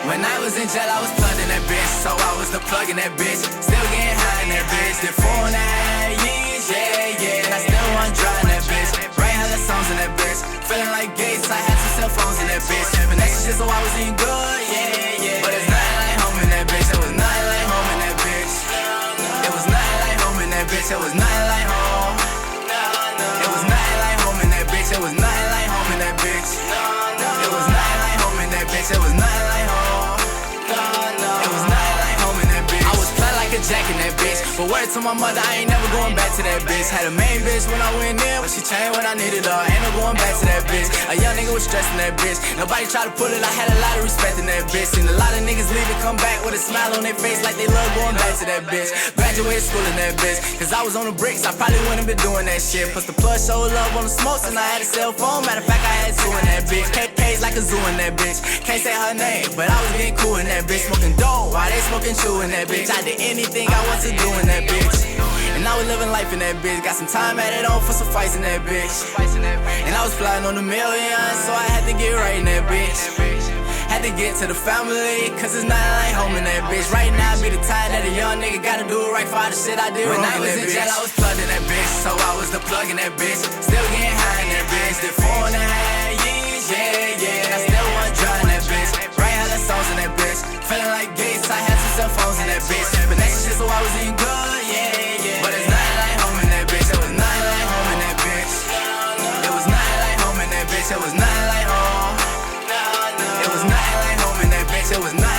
When I was in jail, I was plugged in that bitch, so I was the plug in that bitch. Still getting high in that bitch. Did 4.5 years, yeah, and I still want to drive in that bitch. Write hella songs in that bitch. Feeling like Gates, I had some cell phones in that bitch. Having extra shit, so I was eating good, yeah. But it's nothing like home in that bitch. It was nothing like home in that bitch. It was nothing like home in that bitch. It was nothing like home. It was nothing like home in that bitch. It was nothing like home in that bitch. It was nothing like home in that bitch. It was nothing like home. It was nothing like home in that bitch. I was flat like a jack in that bitch. But word to my mother, I ain't never going back to that bitch. Had a main bitch when I went in, but she changed when I needed her. Ain't no going back to that bitch. A young nigga was stressing that bitch. Nobody tried to pull it, I had a lot of respect in that bitch. Seen a lot of niggas leave and come back with a smile on their face like they love going back to that bitch. Graduated school in that bitch, cause I was on the bricks, I probably wouldn't been doing that shit. Plus the plug showed love on the smokes and I had a cell phone. Matter of fact, I had two in that bitch. KK's like a zoo in that bitch. Can't say her name, but I was getting cool in that bitch. Smoking dope while they smoking chew in that bitch. I did anything I want to do in that bitch. And I was living life in that bitch. Got some time added on for some fights in that bitch. And I was flying on the millions, so I had to get right in that bitch. Had to get to the family, cause it's not like home in that bitch. Right now I be the type that a young nigga gotta do it right for all the shit I did. When I was in jail, I was plugged in that bitch, so I was the plug in that bitch. Still getting high in that bitch. Did 4.5 years, yeah, and I still want to drive in that bitch. Write hella songs in that bitch. Feeling like Gates, I had some cell phones in that bitch. Having extra shit, so I was eating good, yeah. But it's nothing like home in that bitch. It was nothing like home in that bitch. It was nothing like home in that bitch. It was nothing like home. It was nothing like home in that bitch. It was nothing.